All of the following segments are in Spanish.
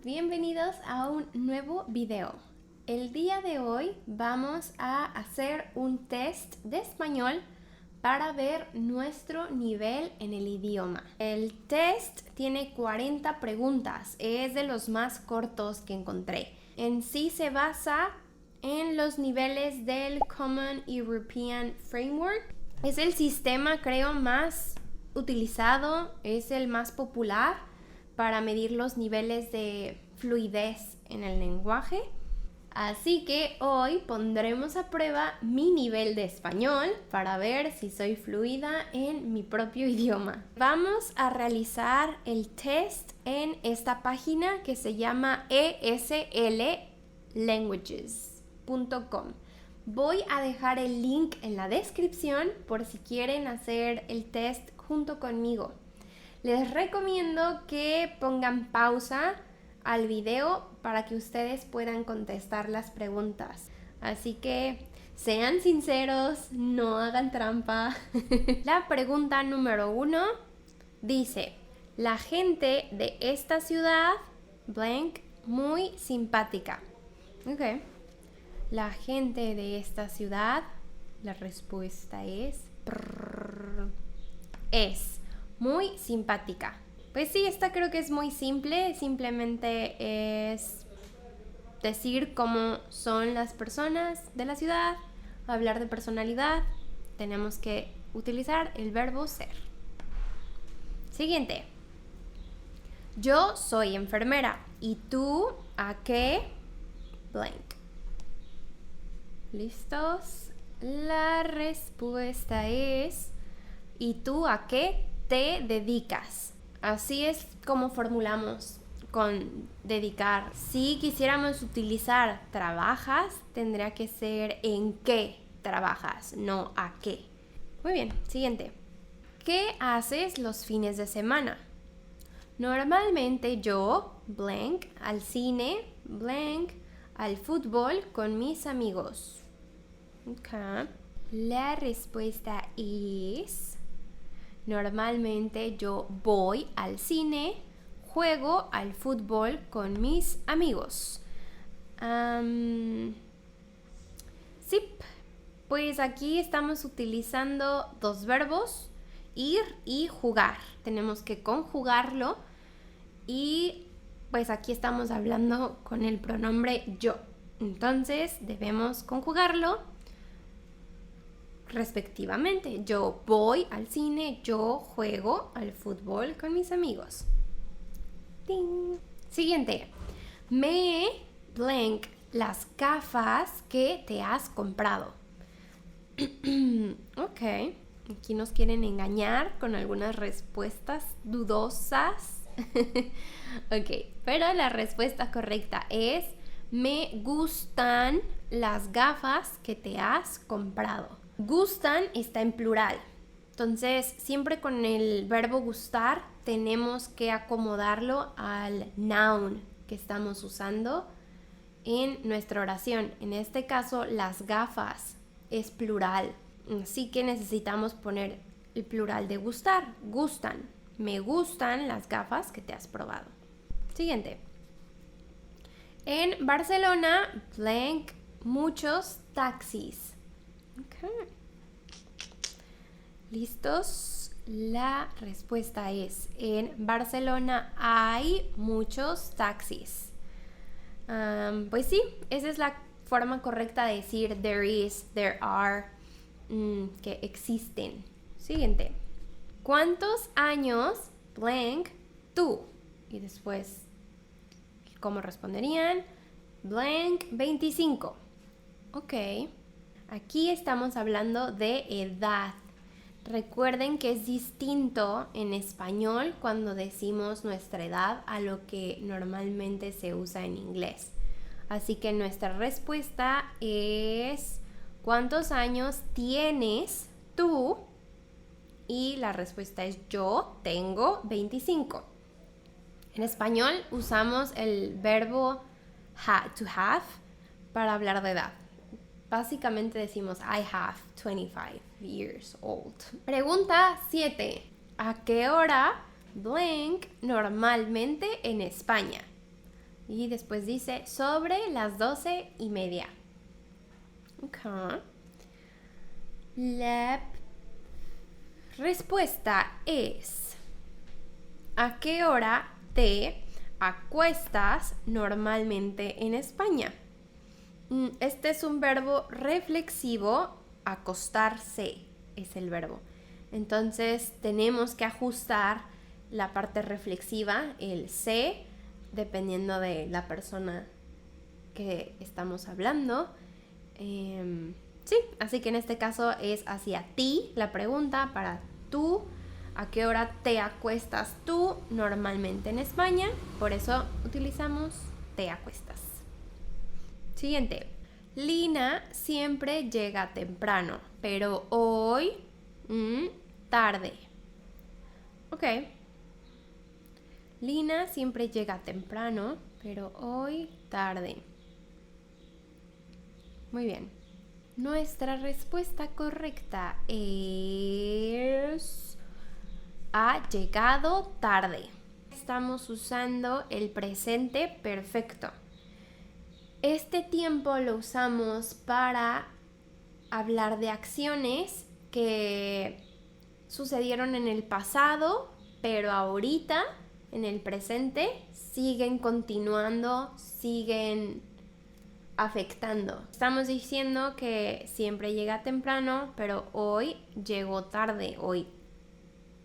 bienvenidos a un nuevo video. El día de hoy vamos a hacer un test de español para ver nuestro nivel en el idioma. El test tiene 40 preguntas, es de los más cortos que encontré. En sí se basa en los niveles del Common European Framework. Es el sistema, creo, más utilizado, es el más popular para medir los niveles de fluidez en el lenguaje. Así que hoy pondremos a prueba mi nivel de español para ver si soy fluida en mi propio idioma. Vamos a realizar el test en esta página que se llama esllanguages.com. Voy a dejar el link en la descripción por si quieren hacer el test junto conmigo. Les recomiendo que pongan pausa al video para que ustedes puedan contestar las preguntas. Así que sean sinceros, no hagan trampa. La pregunta número 1 dice: la gente de esta ciudad, blank, muy simpática. Ok. La gente de esta ciudad, la respuesta es muy simpática. Pues sí, esta creo que es muy simple, simplemente es decir cómo son las personas de la ciudad, hablar de personalidad, tenemos que utilizar el verbo ser. Siguiente. Yo soy enfermera, ¿y tú a qué? Blank. ¿Listos? La respuesta es: ¿y tú a qué te dedicas? Así es como formulamos con dedicar. Si quisiéramos utilizar trabajas, tendría que ser en qué trabajas, no a qué. Muy bien, siguiente. ¿Qué haces los fines de semana? Normalmente yo, blank, al cine, blank, al fútbol con mis amigos. Okay. La respuesta es: normalmente yo voy al cine, juego al fútbol con mis amigos. Sí, pues aquí estamos utilizando dos verbos, ir y jugar. Tenemos que conjugarlo y pues aquí estamos hablando con el pronombre yo. Entonces debemos conjugarlo respectivamente. Yo voy al cine, yo juego al fútbol con mis amigos. ¡Ting! Siguiente. Me blank las gafas que te has comprado. Ok. Aquí nos quieren engañar con algunas respuestas dudosas. Ok, pero la respuesta correcta es: me gustan las gafas que te has comprado. Gustan está en plural, entonces siempre con el verbo gustar tenemos que acomodarlo al noun que estamos usando en nuestra oración. En este caso, las gafas es plural, así que necesitamos poner el plural de gustar. Gustan, me gustan las gafas que te has probado. Siguiente. En Barcelona, blank, muchos taxis. Okay. ¿Listos? La respuesta es: en Barcelona hay muchos taxis. Pues sí, esa es la forma correcta de decir there is, there are, que existen. Siguiente. ¿Cuántos años, blank, tú? Y después, ¿cómo responderían? Blank, 25. Ok. Aquí estamos hablando de edad. Recuerden que es distinto en español cuando decimos nuestra edad a lo que normalmente se usa en inglés. Así que nuestra respuesta es: ¿cuántos años tienes tú? Y la respuesta es: yo tengo 25. En español usamos el verbo to have para hablar de edad. Básicamente decimos I have 25 years old. Pregunta 7. ¿A qué hora blank normalmente en España? Y después dice sobre las 12:30. Ok. La respuesta es: ¿a qué hora te acuestas normalmente en España? Este es un verbo reflexivo. Acostarse es el verbo. Entonces tenemos que ajustar la parte reflexiva, el se, dependiendo de la persona que estamos hablando. Sí, así que en este caso es hacia ti la pregunta, para tú. ¿A qué hora te acuestas tú normalmente en España? Por eso utilizamos te acuestas. Siguiente. Lina siempre llega temprano, pero hoy tarde. Ok. Lina siempre llega temprano, pero hoy tarde. Muy bien. Nuestra respuesta correcta es: ha llegado tarde. Estamos usando el presente perfecto. Este tiempo lo usamos para hablar de acciones que sucedieron en el pasado, pero ahorita, en el presente, siguen continuando, siguen afectando. Estamos diciendo que siempre llega temprano, pero hoy llegó tarde. Hoy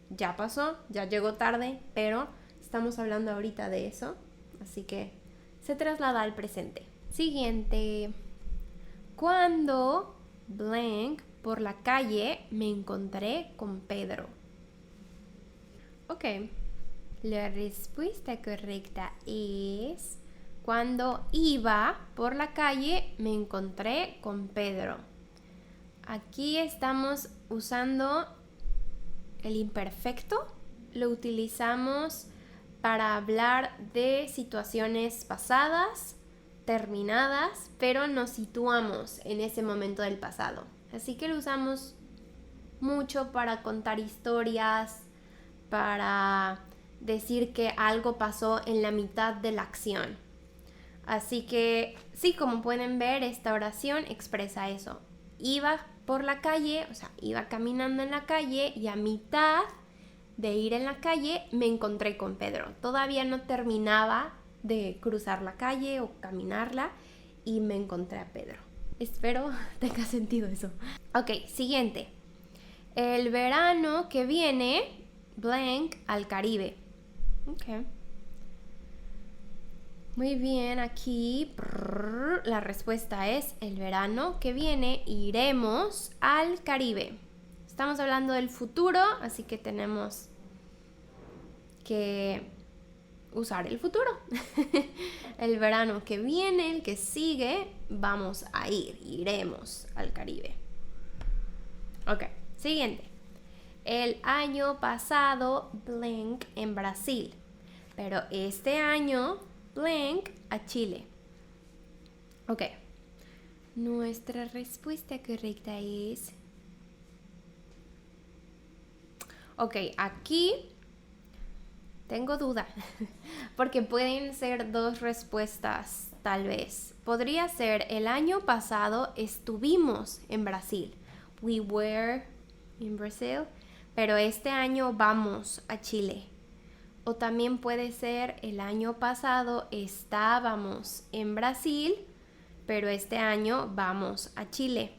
ya pasó, ya llegó tarde, pero estamos hablando ahorita de eso, así que se traslada al presente. Siguiente. Cuando blank por la calle me encontré con Pedro. Ok. La respuesta correcta es: cuando iba por la calle me encontré con Pedro. Aquí estamos usando el imperfecto. Lo utilizamos para hablar de situaciones pasadas, terminadas, pero nos situamos en ese momento del pasado. Así que lo usamos mucho para contar historias, para decir que algo pasó en la mitad de la acción. Así que sí, como pueden ver, esta oración expresa eso. Iba por la calle, o sea, iba caminando en la calle y a mitad de ir en la calle me encontré con Pedro. Todavía no terminaba de cruzar la calle o caminarla y me encontré a Pedro. Espero tenga sentido eso. Ok, siguiente. El verano que viene, blank, al Caribe. Ok. Muy bien, aquí la respuesta es: el verano que viene iremos al Caribe. Estamos hablando del futuro, así que tenemos que usar el futuro. El verano que viene, el que sigue, vamos a iremos al Caribe. Ok, siguiente. El año pasado, blank, en Brasil, pero este año, blank, a Chile. Ok. Nuestra respuesta correcta es... Ok, aquí tengo duda, porque pueden ser dos respuestas, tal vez. Podría ser: el año pasado estuvimos en Brasil. We were in Brazil. Pero este año vamos a Chile. O también puede ser: el año pasado estábamos en Brasil, pero este año vamos a Chile.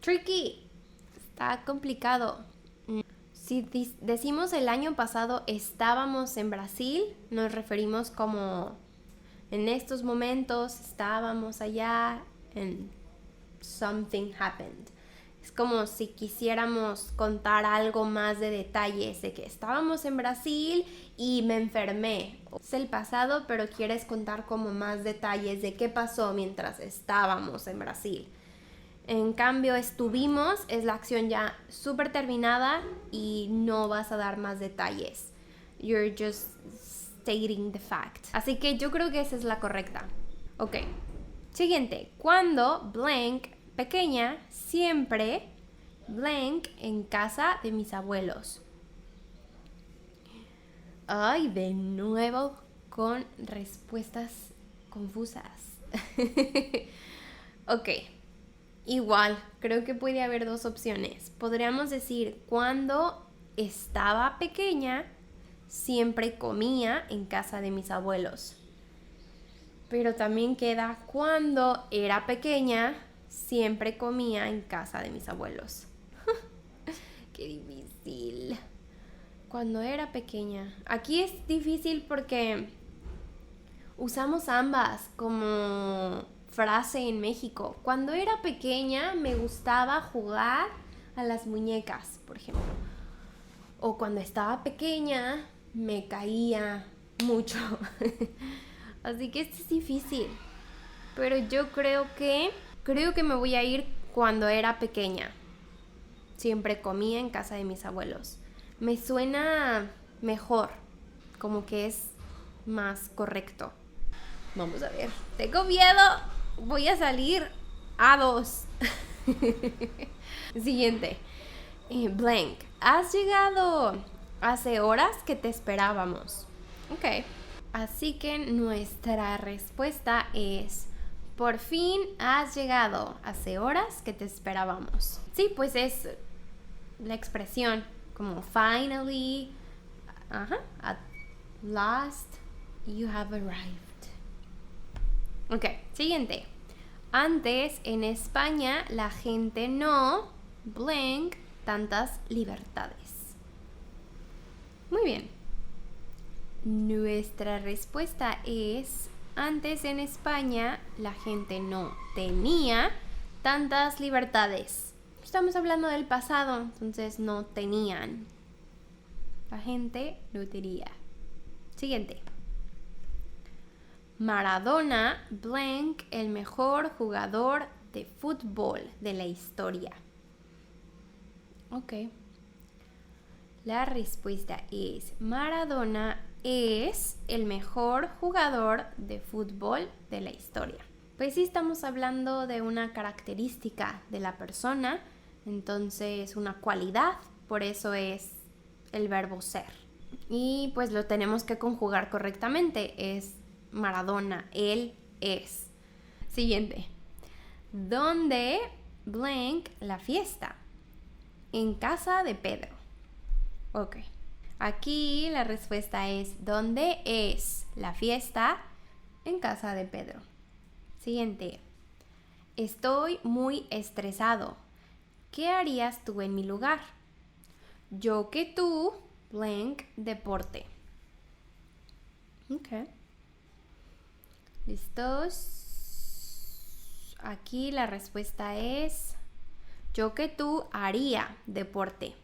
Tricky. Está complicado. Si decimos el año pasado estábamos en Brasil, nos referimos como en estos momentos estábamos allá and something happened. Es como si quisiéramos contar algo más de detalles de que estábamos en Brasil y me enfermé. Es el pasado, pero quieres contar como más detalles de qué pasó mientras estábamos en Brasil. En cambio, estuvimos es la acción ya súper terminada y no vas a dar más detalles. You're just stating the fact. Así que yo creo que esa es la correcta. Ok. Siguiente. Cuando blank pequeña, siempre blank en casa de mis abuelos. Ay, de nuevo con respuestas confusas. Ok, igual, creo que puede haber dos opciones. Podríamos decir, cuando estaba pequeña, siempre comía en casa de mis abuelos. Pero también queda, cuando era pequeña, siempre comía en casa de mis abuelos. Qué difícil. Cuando era pequeña. Aquí es difícil porque usamos ambas como frase en México. Cuando era pequeña me gustaba jugar a las muñecas, por ejemplo. O cuando estaba pequeña me caía mucho. Así que esto es difícil. Pero yo creo que me voy a ir cuando era pequeña. Siempre comía en casa de mis abuelos. Me suena mejor, como que es más correcto. Vamos a ver. Tengo miedo. Voy a salir a 2. Siguiente. Blank. Has llegado. Hace horas que te esperábamos. Ok. Así que nuestra respuesta es: por fin has llegado. Hace horas que te esperábamos. Sí, pues es la expresión como finally, at last you have arrived. Ok, siguiente. Antes en España la gente no blank tantas libertades. Muy bien. Nuestra respuesta es: antes en España la gente no tenía tantas libertades. Estamos hablando del pasado, entonces no tenían. La gente no tenía. Siguiente. Maradona blank el mejor jugador de fútbol de la historia. Ok. La respuesta es: Maradona es el mejor jugador de fútbol de la historia. Pues sí, estamos hablando de una característica de la persona, entonces una cualidad, por eso es el verbo ser. Y pues lo tenemos que conjugar correctamente, es Maradona, él es. Siguiente. ¿Dónde blank la fiesta? En casa de Pedro. Ok. Aquí la respuesta es: ¿dónde es la fiesta? En casa de Pedro. Siguiente. Estoy muy estresado. ¿Qué harías tú en mi lugar? Yo que tú, blank, deporte. Ok. ¿Listos? Aquí la respuesta es: yo que tú haría deporte.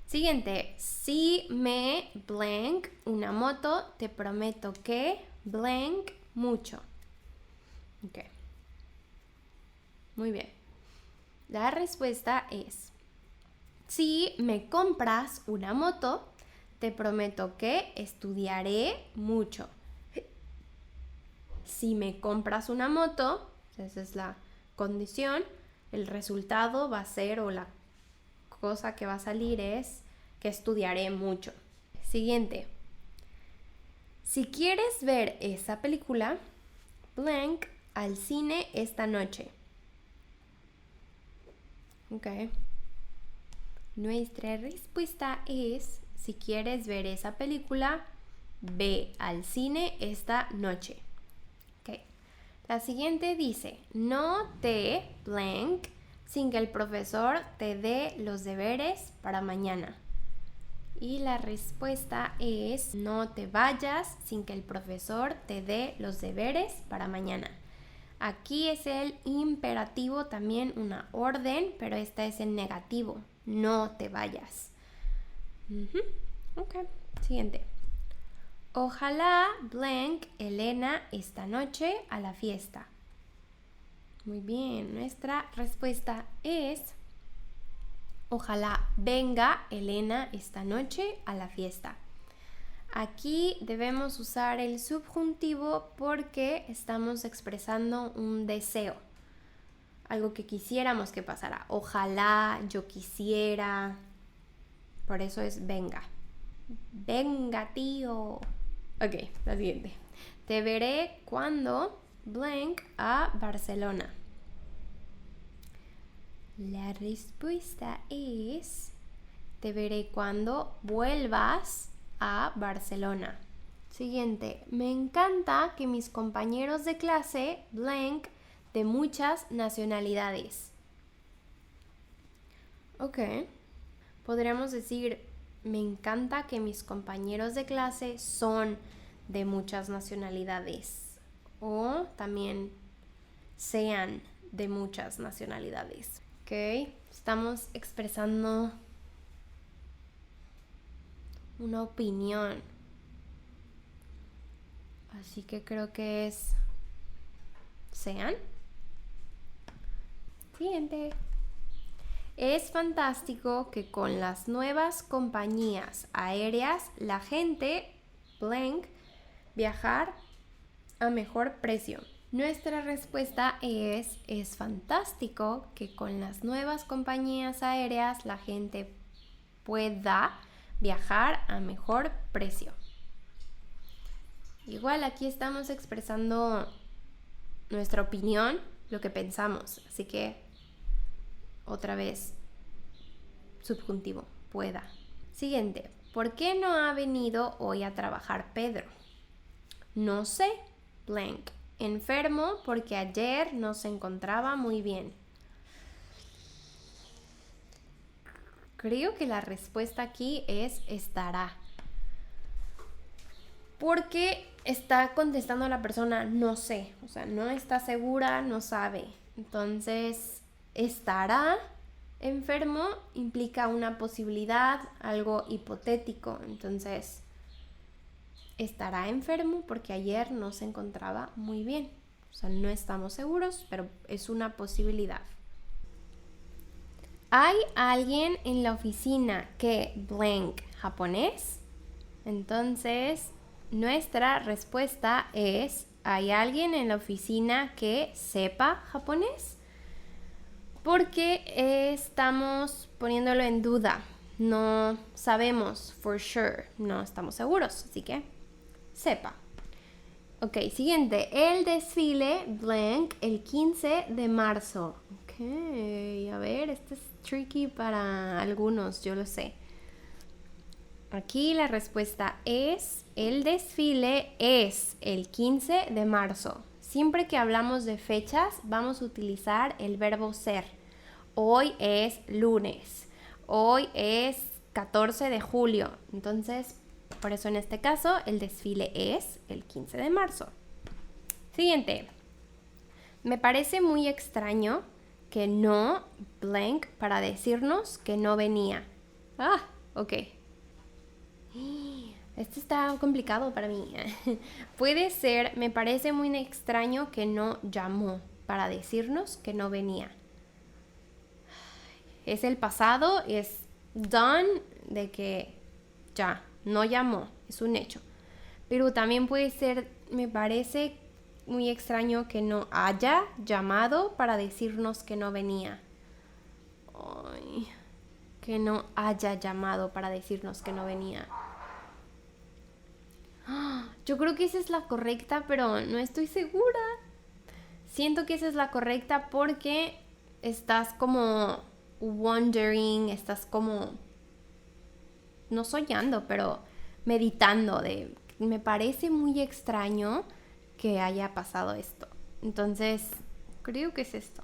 Siguiente. Si me blank una moto, te prometo que blank mucho. Ok. Muy bien. La respuesta es: si me compras una moto, te prometo que estudiaré mucho. Si me compras una moto, esa es la condición, el resultado va a ser, o la cosa que va a salir es que estudiaré mucho. Siguiente. Si quieres ver esa película, blank al cine esta noche. Ok. Nuestra respuesta es: si quieres ver esa película, ve al cine esta noche. Ok. La siguiente dice: no te blank sin que el profesor te dé los deberes para mañana. Y la respuesta es: no te vayas sin que el profesor te dé los deberes para mañana. Aquí es el imperativo, también una orden, pero esta es el negativo. No te vayas. Ok, siguiente. Ojalá blank Elena esta noche a la fiesta. Muy bien, nuestra respuesta es: ojalá venga Elena esta noche a la fiesta. Aquí debemos usar el subjuntivo porque estamos expresando un deseo, algo que quisiéramos que pasara. Ojalá, yo quisiera. Por eso es venga. Venga, tío. Ok, la siguiente. Te veré cuando blank a Barcelona. La respuesta es: te veré cuando vuelvas a Barcelona. Siguiente. Me encanta que mis compañeros de clase blank de muchas nacionalidades. Ok. Podríamos decir: me encanta que mis compañeros de clase son de muchas nacionalidades. O también sean de muchas nacionalidades. Ok. Estamos expresando una opinión. Así que creo que es sean. Siguiente. Es fantástico que con las nuevas compañías aéreas la gente blank viajar a mejor precio. Nuestra respuesta es fantástico que con las nuevas compañías aéreas la gente pueda viajar a mejor precio. Igual aquí estamos expresando nuestra opinión, lo que pensamos, así que otra vez subjuntivo, pueda. Siguiente. ¿Por qué no ha venido hoy a trabajar Pedro? No sé, blank. Enfermo porque ayer no se encontraba muy bien. Creo que la respuesta aquí es estará. Porque está contestando la persona no sé, o sea, no está segura, no sabe. Entonces, estará enfermo implica una posibilidad, algo hipotético. Entonces, estará enfermo porque ayer no se encontraba muy bien. O sea, no estamos seguros, pero es una posibilidad. ¿Hay alguien en la oficina que blank japonés? Entonces, nuestra respuesta es: ¿hay alguien en la oficina que sepa japonés? Porque estamos poniéndolo en duda. No sabemos for sure, no estamos seguros, así que sepa. Ok, siguiente. El desfile blank el 15 de marzo. Ok, a ver, este es tricky para algunos, yo lo sé. Aquí la respuesta es: el desfile es el 15 de marzo. Siempre que hablamos de fechas, vamos a utilizar el verbo ser. Hoy es lunes. Hoy es 14 de julio. Entonces, por eso en este caso, el desfile es el 15 de marzo. Siguiente. Me parece muy extraño que no blank para decirnos que no venía. Ah, ok. Esto está complicado para mí. Puede ser, me parece muy extraño que no llamó para decirnos que no venía. Es el pasado, es done, de que ya, no llamó, es un hecho. Pero también puede ser, me parece muy extraño que no haya llamado para decirnos que no venía. Ay, que no haya llamado para decirnos que no venía. Yo creo que esa es la correcta, pero no estoy segura. Siento que esa es la correcta porque estás como wondering, estás como, no soñando, pero meditando de, me parece muy extraño que haya pasado esto. Entonces, creo que es esto.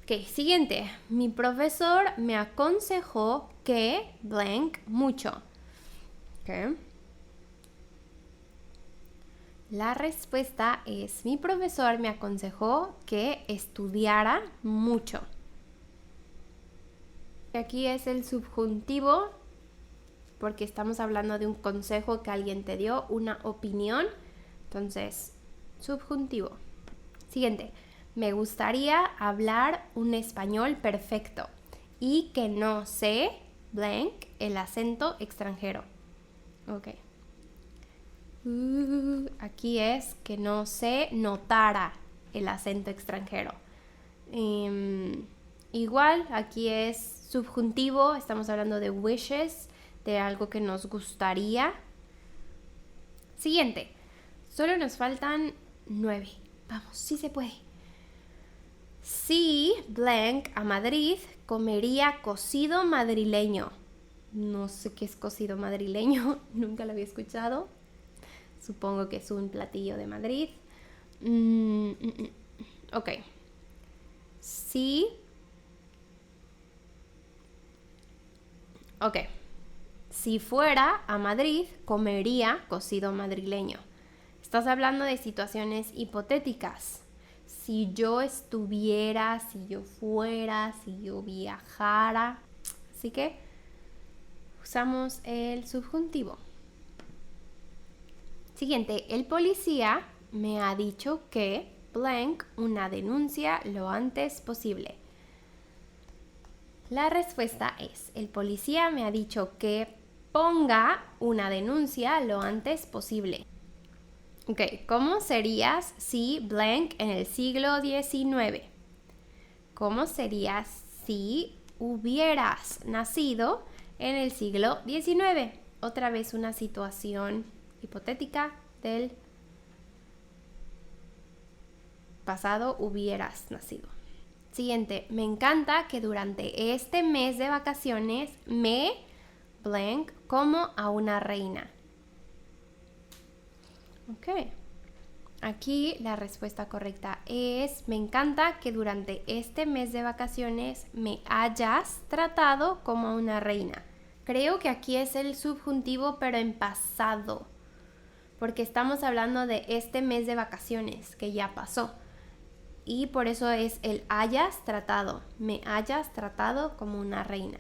Ok, siguiente. Mi profesor me aconsejó que blank mucho. Ok. La respuesta es: mi profesor me aconsejó que estudiara mucho. Aquí es el subjuntivo porque estamos hablando de un consejo que alguien te dio, una opinión. Entonces, subjuntivo. Siguiente. Me gustaría hablar un español perfecto y que no sé blank el acento extranjero. Ok. Aquí es que no se notara el acento extranjero. Igual, aquí es subjuntivo, estamos hablando de wishes, de algo que nos gustaría. Siguiente. Solo nos faltan 9. Vamos, sí se puede. Si blank a Madrid, comería cocido madrileño. No sé qué es cocido madrileño, nunca lo había escuchado. Supongo que es un platillo de Madrid. Ok. Sí. Ok. Si fuera a Madrid, comería cocido madrileño. Estás hablando de situaciones hipotéticas. Si yo estuviera, si yo fuera, si yo viajara. Así que usamos el subjuntivo. Siguiente, el policía me ha dicho que blank una denuncia lo antes posible. La respuesta es, el policía me ha dicho que ponga una denuncia lo antes posible. Ok, ¿cómo serías si blank en el siglo XIX? ¿Cómo serías si hubieras nacido en el siglo XIX? Otra vez una situación hipotética del pasado, hubieras nacido. Siguiente, me encanta que durante este mes de vacaciones me blank como a una reina. Ok, aquí la respuesta correcta es, me encanta que durante este mes de vacaciones me hayas tratado como a una reina. Creo que aquí es el subjuntivo pero en pasado, porque estamos hablando de este mes de vacaciones que ya pasó. Y por eso es el hayas tratado, me hayas tratado como una reina.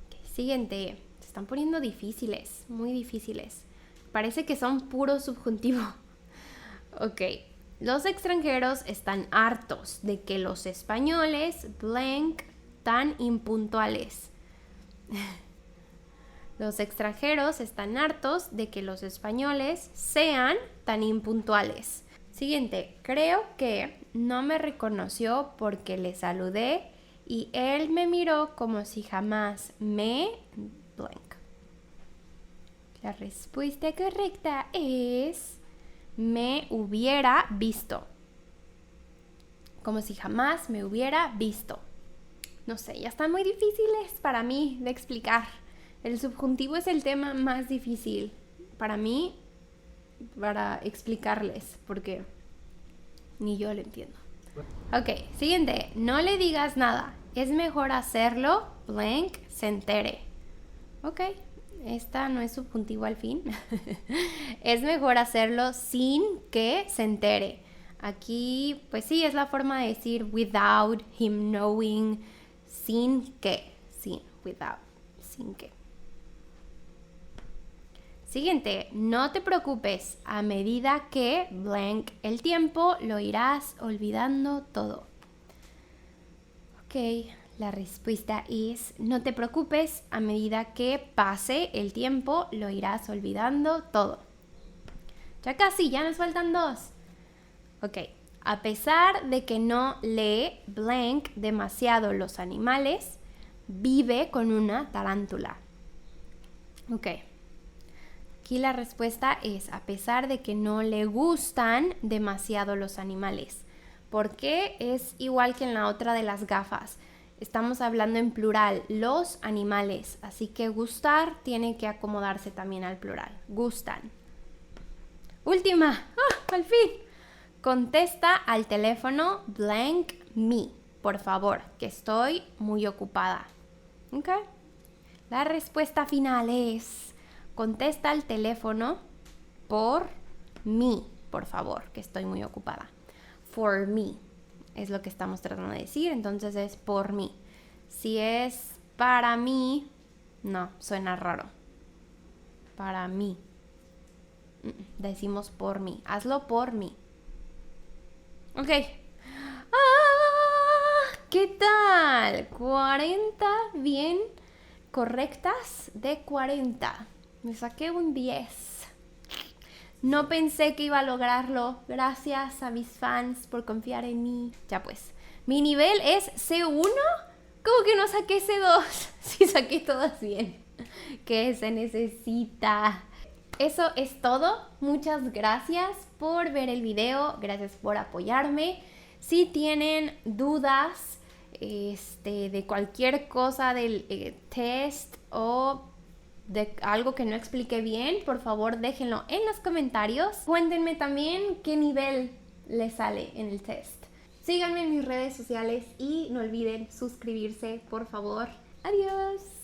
Okay, siguiente, se están poniendo difíciles, muy difíciles. Parece que son puro subjuntivo. Ok, los extranjeros están hartos de que los españoles blank tan impuntuales. Los extranjeros están hartos de que los españoles sean tan impuntuales. Siguiente, creo que no me reconoció porque le saludé y él me miró como si jamás me blank. La respuesta correcta es me hubiera visto. Como si jamás me hubiera visto. No sé, ya están muy difíciles para mí de explicar. El subjuntivo es el tema más difícil para mí, para explicarles, porque ni yo lo entiendo. Ok, siguiente. No le digas nada. Es mejor hacerlo, blank, se entere. Ok, esta no es subjuntivo al fin. Es mejor hacerlo sin que se entere. Aquí, pues sí, es la forma de decir without him knowing, sin que, sin, without, sin que. Siguiente, no te preocupes, a medida que blank el tiempo lo irás olvidando todo. Ok, la respuesta es no te preocupes, a medida que pase el tiempo lo irás olvidando todo. Ya casi, ya nos faltan 2. Ok, a pesar de que no lee blank demasiado los animales, vive con una tarántula. Ok. Aquí la respuesta es a pesar de que no le gustan demasiado los animales. ¿Por qué? Es igual que en la otra de las gafas. Estamos hablando en plural, los animales. Así que gustar tiene que acomodarse también al plural. Gustan. Última. Al fin. Contesta al teléfono blank me, por favor, que estoy muy ocupada. ¿Ok? La respuesta final es contesta al teléfono por mí, por favor, que estoy muy ocupada. For me es lo que estamos tratando de decir, entonces es por mí. Si es para mí, no, suena raro. Para mí. Decimos por mí. Hazlo por mí. Ok. ¿Qué tal? 40 bien correctas de 40. Me saqué un 10. No pensé que iba a lograrlo. Gracias a mis fans por confiar en mí. Ya pues, mi nivel es C1. ¿Cómo que no saqué C2? Sí, saqué todas bien. que se necesita. Eso es todo. Muchas gracias por ver el video. Gracias por apoyarme. Si tienen dudas de cualquier cosa del test o de algo que no expliqué bien, por favor déjenlo en los comentarios. Cuéntenme también qué nivel les sale en el test. Síganme en mis redes sociales y no olviden suscribirse, por favor. Adiós.